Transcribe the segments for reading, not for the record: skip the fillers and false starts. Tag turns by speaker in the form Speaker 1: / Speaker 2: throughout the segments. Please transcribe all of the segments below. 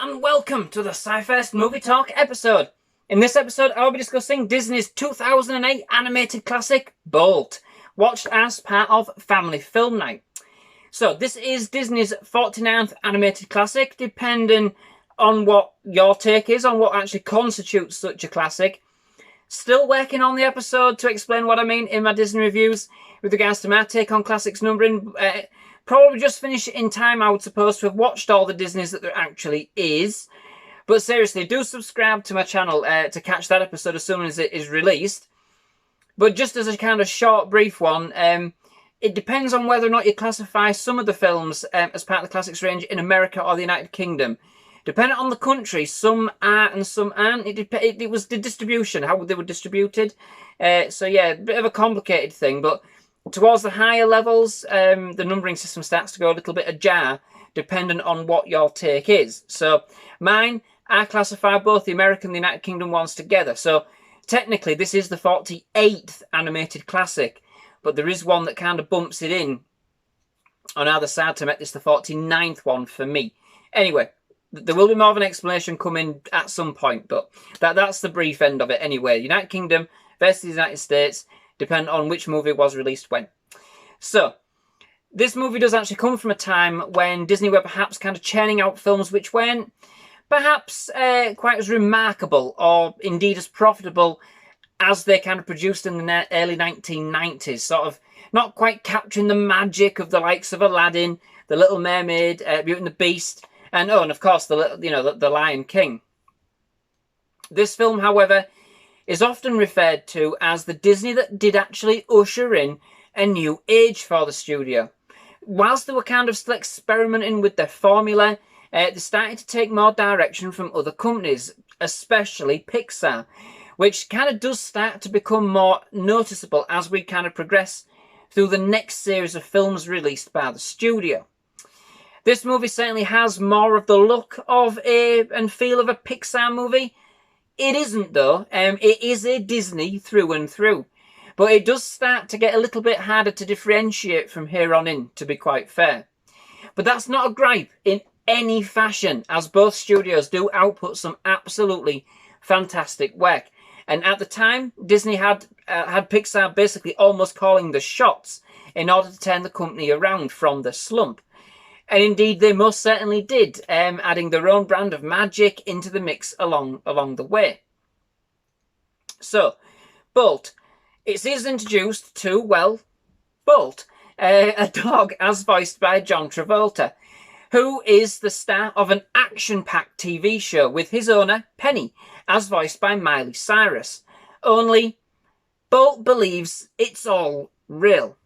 Speaker 1: and welcome to the SciFirst MovieTalk episode. In this episode, I'll be discussing Disney's 2008 animated classic, Bolt, watched as part of Family Film Night. So, this is Disney's 49th animated classic, depending on what your take is on what actually constitutes such a classic. Still working on the episode to explain what I mean in my Disney reviews with regards to my take on classics numbering. Probably just finish it in time, I would suppose, to have watched all the Disneys that there actually is. But seriously, do subscribe to my channel to catch that episode as soon as it is released. But just as a kind of short, brief one, it depends on whether or not you classify some of the films as part of the classics range in America or the United Kingdom. Depending on the country, some are and some aren't. It was the distribution, how they were distributed. So yeah, a bit of a complicated thing, but towards the higher levels, the numbering system starts to go a little bit ajar, depending on what your take is. So mine, I classify both the American and the United Kingdom ones together. So technically, this is the 48th animated classic, but there is one that kind of bumps it in on either side to make this the 49th one for me. Anyway, there will be more of an explanation coming at some point, but that's the brief end of it anyway. United Kingdom versus the United States, depending on which movie was released when. So, this movie does actually come from a time when Disney were perhaps kind of churning out films which weren't perhaps quite as remarkable or indeed as profitable as they kind of produced in the early 1990s. Sort of not quite capturing the magic of the likes of Aladdin, The Little Mermaid, Beauty and the Beast, and of course the Lion King. This film, however, is often referred to as the Disney that did actually usher in a new age for the studio. Whilst they were kind of still experimenting with their formula, they started to take more direction from other companies, especially Pixar, which kind of does start to become more noticeable as we kind of progress through the next series of films released by the studio. This movie certainly has more of the look of and feel of a Pixar movie. It isn't though, it is a Disney through and through. But it does start to get a little bit harder to differentiate from here on in, to be quite fair. But that's not a gripe in any fashion, as both studios do output some absolutely fantastic work. And at the time, Disney had Pixar basically almost calling the shots in order to turn the company around from the slump. And indeed, they most certainly did, adding their own brand of magic into the mix along the way. So, Bolt. It is introduced to, well, Bolt, a dog as voiced by John Travolta, who is the star of an action-packed TV show with his owner, Penny, as voiced by Miley Cyrus. Only, Bolt believes it's all real.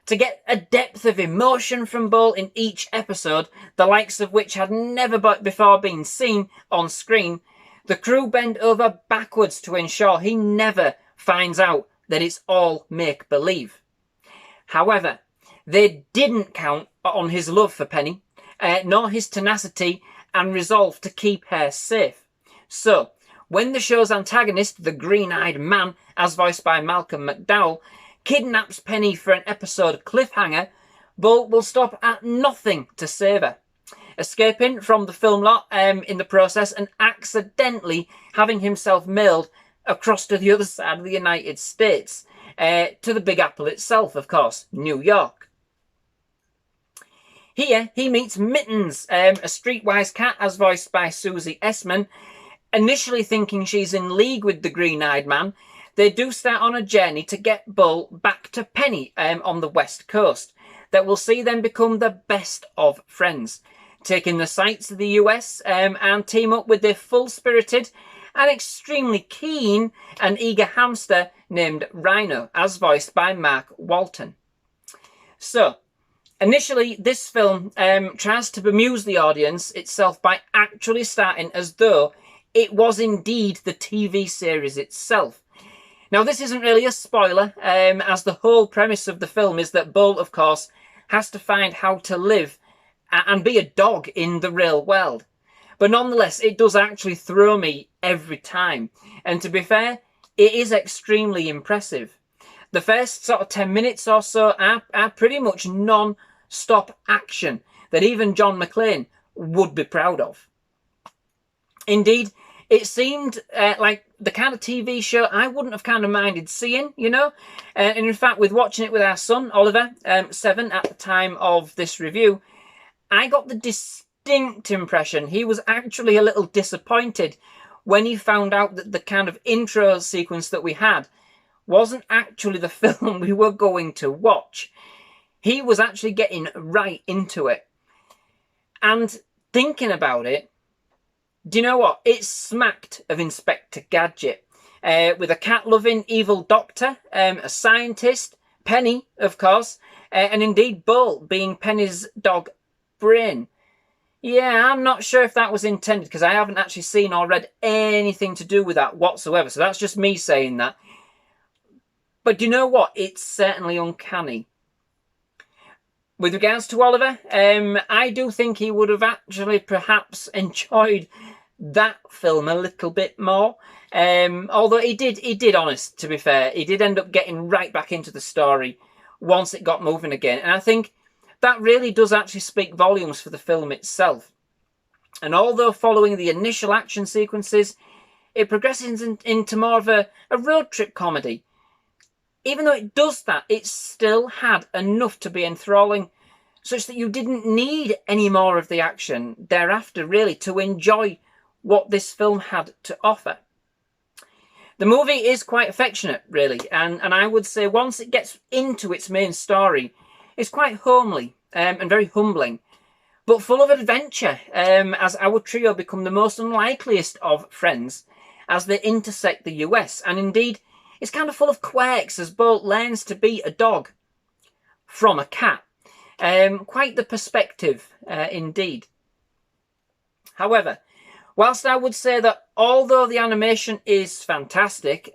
Speaker 1: To get a depth of emotion from Bolt in each episode, the likes of which had never before been seen on screen, the crew bend over backwards to ensure he never finds out that it's all make-believe. However, they didn't count on his love for Penny, nor his tenacity and resolve to keep her safe. So, when the show's antagonist, the green-eyed man, as voiced by Malcolm McDowell, kidnaps Penny for an episode cliffhanger, Bolt will stop at nothing to save her, escaping from the film lot in the process and accidentally having himself mailed across to the other side of the United States, to the Big Apple itself, of course, New York. Here, he meets Mittens, a streetwise cat as voiced by Susie Essman. Initially thinking she's in league with the green-eyed man, they do start on a journey to get Bolt back to Penny on the West Coast that will see them become the best of friends, taking the sights of the US and team up with their full-spirited and extremely keen and eager hamster named Rhino, as voiced by Mark Walton. So, initially, this film tries to bemuse the audience itself by actually starting as though it was indeed the TV series itself. Now, this isn't really a spoiler, as the whole premise of the film is that Bolt, of course, has to find how to live and be a dog in the real world. But nonetheless, it does actually throw me every time. And to be fair, it is extremely impressive. The first sort of 10 minutes or so are pretty much non-stop action that even John McClane would be proud of. Indeed, it seemed like the kind of TV show I wouldn't have kind of minded seeing, you know. And in fact, with watching it with our son, Oliver, 7 at the time of this review, I got the distinct impression he was actually a little disappointed when he found out that the kind of intro sequence that we had wasn't actually the film we were going to watch. He was actually getting right into it. And thinking about it, do you know what? It smacked of Inspector Gadget. With a cat-loving evil doctor, a scientist, Penny, of course, and indeed Bolt being Penny's dog, Brain. Yeah, I'm not sure if that was intended, because I haven't actually seen or read anything to do with that whatsoever, so that's just me saying that. But do you know what? It's certainly uncanny. With regards to Oliver, I do think he would have actually perhaps enjoyed that film a little bit more. Although he did, honest, to be fair. He did end up getting right back into the story once it got moving again. And I think that really does actually speak volumes for the film itself. And although following the initial action sequences, it progresses into more of a road trip comedy. Even though it does that, it still had enough to be enthralling, such that you didn't need any more of the action thereafter, really, to enjoy what this film had to offer. The movie is quite affectionate, really, and I would say once it gets into its main story, it's quite homely and very humbling, but full of adventure, as our trio become the most unlikeliest of friends as they intersect the US, and indeed, it's kind of full of quirks as Bolt learns to be a dog from a cat. Quite the perspective, indeed. However, whilst I would say that although the animation is fantastic,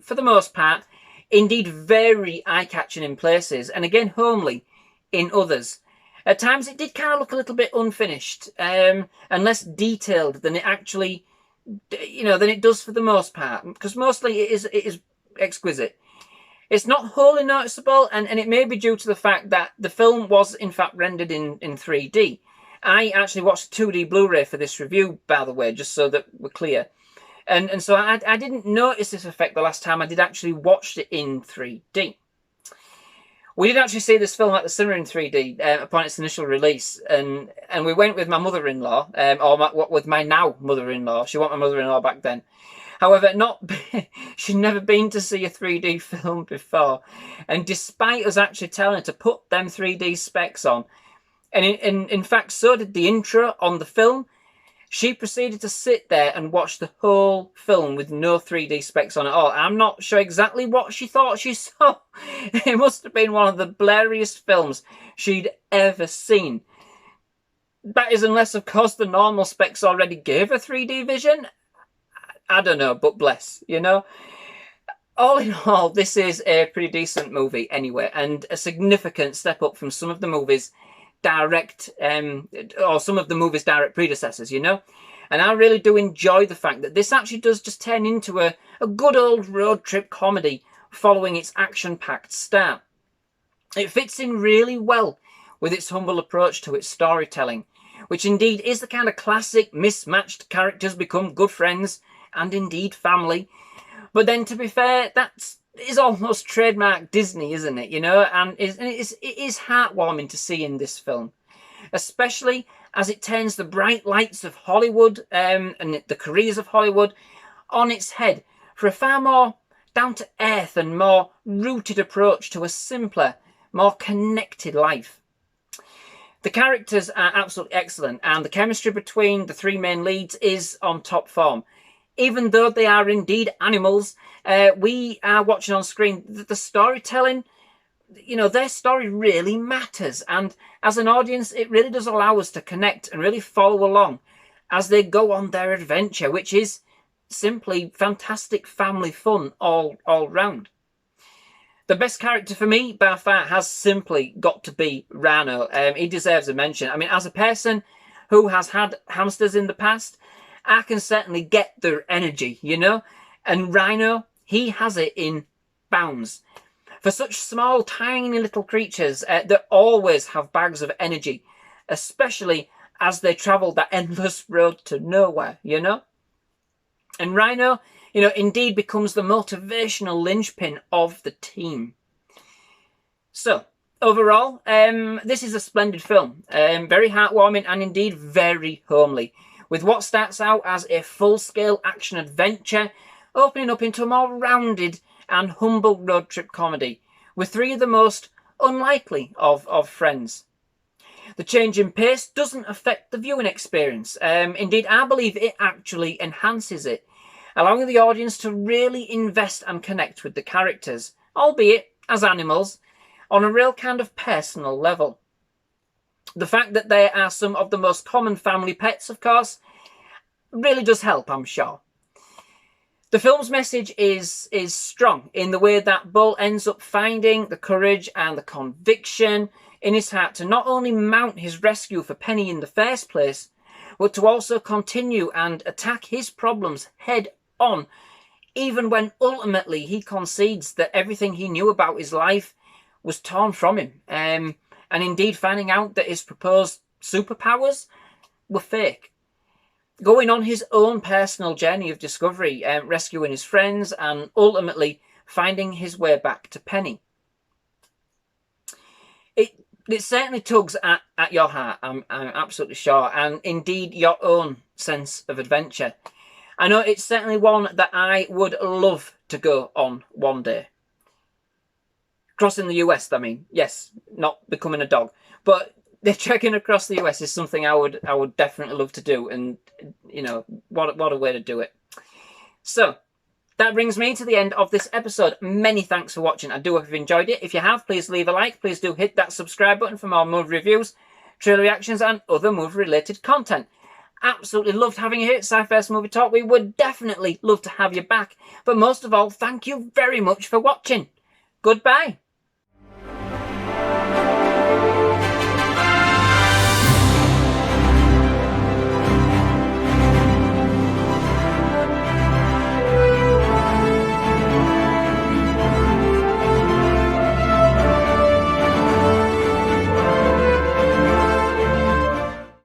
Speaker 1: for the most part, indeed very eye-catching in places, and again homely in others, at times it did kind of look a little bit unfinished, and less detailed than it actually, than it does for the most part, because mostly it is exquisite. It's not wholly noticeable, and it may be due to the fact that the film was in fact rendered in 3D. I actually watched 2D Blu-ray for this review, by the way, just so that we're clear. And so I didn't notice this effect the last time I did actually watch it in 3D. We did actually see this film at the cinema in 3D upon its initial release, and we went with my mother-in-law, with my now mother-in-law. She wasn't my mother-in-law back then. However, she'd never been to see a 3D film before. And despite us actually telling her to put them 3D specs on, and in fact, so did the intro on the film, she proceeded to sit there and watch the whole film with no 3D specs on at all. I'm not sure exactly what she thought she saw. It must have been one of the blurriest films she'd ever seen. That is unless, of course, the normal specs already gave her 3D vision. I don't know, but bless, All in all, this is a pretty decent movie anyway, and a significant step up from some of the movies' direct predecessors, And I really do enjoy the fact that this actually does just turn into a good old road trip comedy following its action-packed start. It fits in really well with its humble approach to its storytelling, which indeed is the kind of classic mismatched characters become good friends and indeed family. But then, to be fair, that is almost trademark Disney, isn't it? And it is heartwarming to see in this film, especially as it turns the bright lights of Hollywood and the careers of Hollywood on its head for a far more down-to-earth and more rooted approach to a simpler, more connected life. The characters are absolutely excellent, and the chemistry between the three main leads is on top form. Even though they are indeed animals, we are watching on screen the storytelling, their story really matters. And as an audience, it really does allow us to connect and really follow along as they go on their adventure, which is simply fantastic family fun all round. The best character for me, by far, has simply got to be Rhino. He deserves a mention. I mean, as a person who has had hamsters in the past, I can certainly get their energy, And Rhino, he has it in bounds. For such small, tiny little creatures, they always have bags of energy, especially as they travel that endless road to nowhere, And Rhino, indeed becomes the motivational linchpin of the team. So, overall, this is a splendid film. Very heartwarming and indeed very homely, with what starts out as a full-scale action-adventure opening up into a more rounded and humble road trip comedy, with three of the most unlikely of friends. The change in pace doesn't affect the viewing experience. Indeed, I believe it actually enhances it, allowing the audience to really invest and connect with the characters, albeit as animals, on a real kind of personal level. The fact that they are some of the most common family pets, of course, really does help, I'm sure. The film's message is strong in the way that Bull ends up finding the courage and the conviction in his heart to not only mount his rescue for Penny in the first place, but to also continue and attack his problems head on, even when ultimately he concedes that everything he knew about his life was torn from him, and indeed finding out that his proposed superpowers were fake. Going on his own personal journey of discovery, rescuing his friends, and ultimately finding his way back to Penny. It certainly tugs at your heart, I'm absolutely sure, and indeed your own sense of adventure. I know it's certainly one that I would love to go on one day. Crossing the US, I mean. Yes, not becoming a dog. But the trekking across the US is something I would definitely love to do. And, what a way to do it. So, that brings me to the end of this episode. Many thanks for watching. I do hope you've enjoyed it. If you have, please leave a like. Please do hit that subscribe button for more movie reviews, trailer reactions, and other movie-related content. Absolutely loved having you here at SciFirst Movie Talk. We would definitely love to have you back. But most of all, thank you very much for watching. Goodbye.